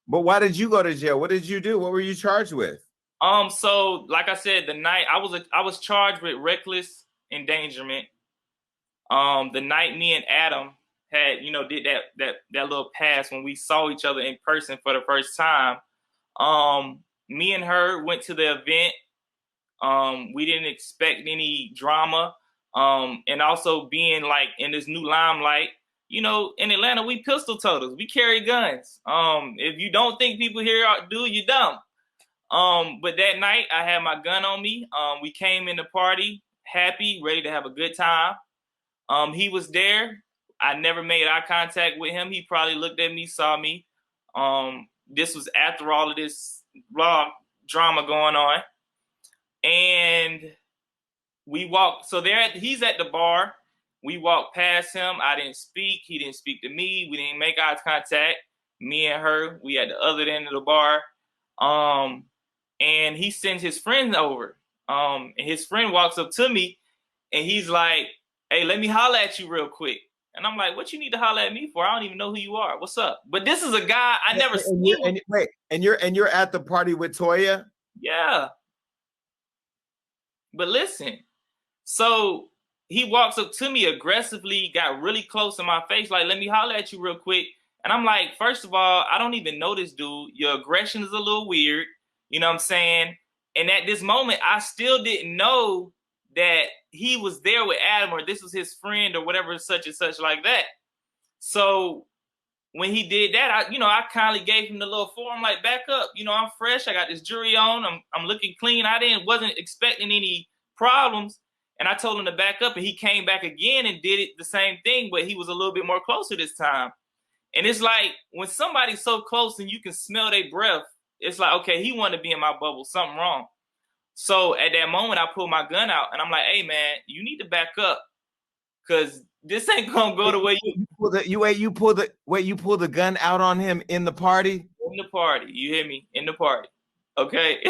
But why did you go to jail? What did you do? What were you charged with? So like I said, the night I was charged with reckless endangerment. The night me and Adam had, did that little pass when we saw each other in person for the first time. Me and her went to the event. We didn't expect any drama. And also being like in this new limelight, in Atlanta, we pistol toters. We carry guns. If you don't think people here do, you're dumb. But that night I had my gun on me. We came in the party happy, ready to have a good time. He was there. I never made eye contact with him. He probably looked at me, saw me. This was after all of this raw drama going on. And we walked. So he's at the bar. We walked past him. I didn't speak. He didn't speak to me. We didn't make eye contact. Me and her, we at the other end of the bar. And he sends his friend over. And his friend walks up to me and he's like, "Hey, let me holler at you real quick." And I'm like, "What you need to holler at me for? I don't even know who you are. What's up?" But this is a guy I never seen. And you're at the party with Toya? Yeah. But listen, so he walks up to me aggressively, got really close in my face, like, "Let me holler at you real quick." And I'm like, first of all, I don't even know this dude. Your aggression is a little weird. You know what I'm saying? And at this moment, I still didn't know that he was there with Adam or this was his friend or whatever, such and such like that. So when he did that, I kindly gave him the little form, like, back up. I'm fresh. I got this jewelry on. I'm looking clean. Wasn't expecting any problems. And I told him to back up, and he came back again and did it the same thing, but he was a little bit more closer this time. And it's like when somebody's so close and you can smell their breath, it's like, okay, he wanted to be in my bubble, something wrong. So at that moment, I pulled my gun out and I'm like, "Hey man, you need to back up because this ain't gonna go the way you pull the gun out on him in the party? In the party, you hear me? In the party, okay."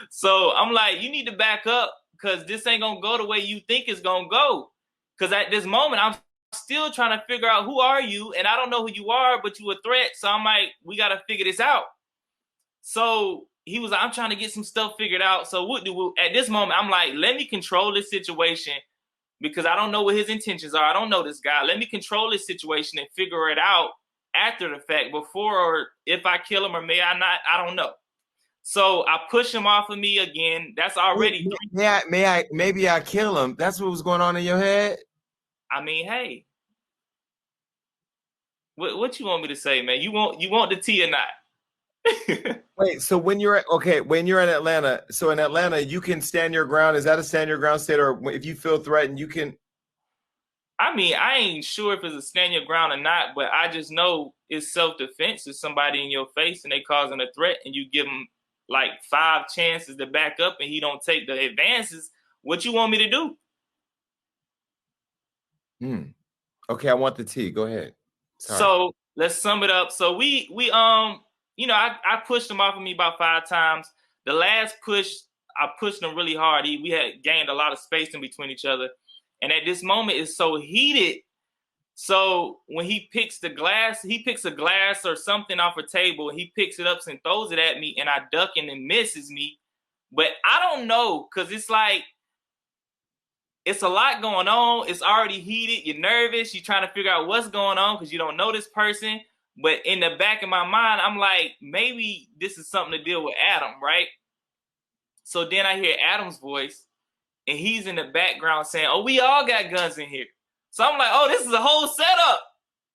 So I'm like, "You need to back up because this ain't gonna go the way you think it's gonna go." Because at this moment, I'm still trying to figure out who are you, and I don't know who you are, but you a threat. So I'm like, we gotta figure this out. So he was like, "I'm trying to get some stuff figured out." So what do we, at this moment, I'm like, let me control this situation because I don't know what his intentions are. I don't know this guy. Let me control this situation and figure it out after the fact, before or if I kill him or may I not, I don't know. So I push him off of me again. That's already maybe I kill him. That's what was going on in your head? I mean, hey, what you want me to say, man? You want the tea or not? Wait, so when you're in Atlanta, so in Atlanta, you can stand your ground. Is that a stand your ground state? Or if you feel threatened, you can? I mean, I ain't sure if it's a stand your ground or not, but I just know it's self-defense. If somebody in your face and they causing a threat and you give them like 5 chances to back up and he don't take the advances, what you want me to do? Okay, I want the tea. Go ahead. Sorry. So let's sum it up. So I pushed him off of me about 5 times. The last push, I pushed him really hard. We had gained a lot of space in between each other. And at this moment, it's so heated. So when he picks a glass or something off a table, and he picks it up and throws it at me, and I duck and it misses me. But I don't know, because it's like, it's a lot going on. It's already heated. You're nervous. You're trying to figure out what's going on because you don't know this person. But in the back of my mind, I'm like, maybe this is something to deal with Adam, right? So then I hear Adam's voice, and he's in the background saying, "Oh, we all got guns in here." So I'm like, "Oh, this is a whole setup."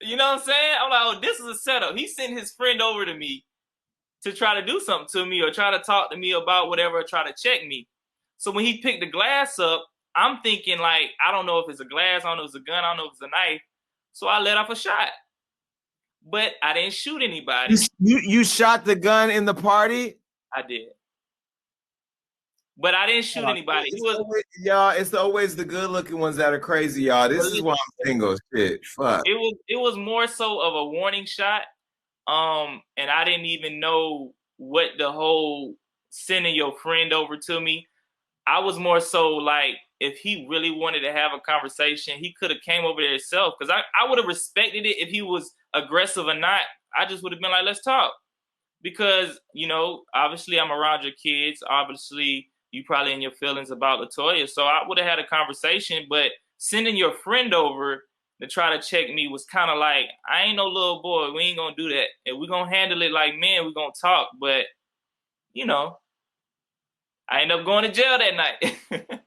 You know what I'm saying? I'm like, "Oh, this is a setup." He sent his friend over to me to try to do something to me or try to talk to me about whatever, or try to check me. So when he picked the glass up, I'm thinking like, I don't know if it's a glass, I don't know if it's a gun, I don't know if it's a knife. So I let off a shot. But I didn't shoot anybody. You shot the gun in the party? I did. But I didn't shoot anybody. It's always the good-looking ones that are crazy, y'all. This is why I'm single. Shit, fuck. It was more so of a warning shot, and I didn't even know what the whole sending your friend over to me. I was more so like, if he really wanted to have a conversation, he could have came over there himself. Because I would have respected it if he was aggressive or not. I just would have been like, let's talk. because, you know, obviously I'm around your kids. Obviously, you probably in your feelings about Latoya. So I would have had a conversation, but sending your friend over to try to check me was kind of like, I ain't no little boy. We ain't gonna do that. And we're gonna handle it like men, we're gonna talk. But, you know, I end up going to jail that night.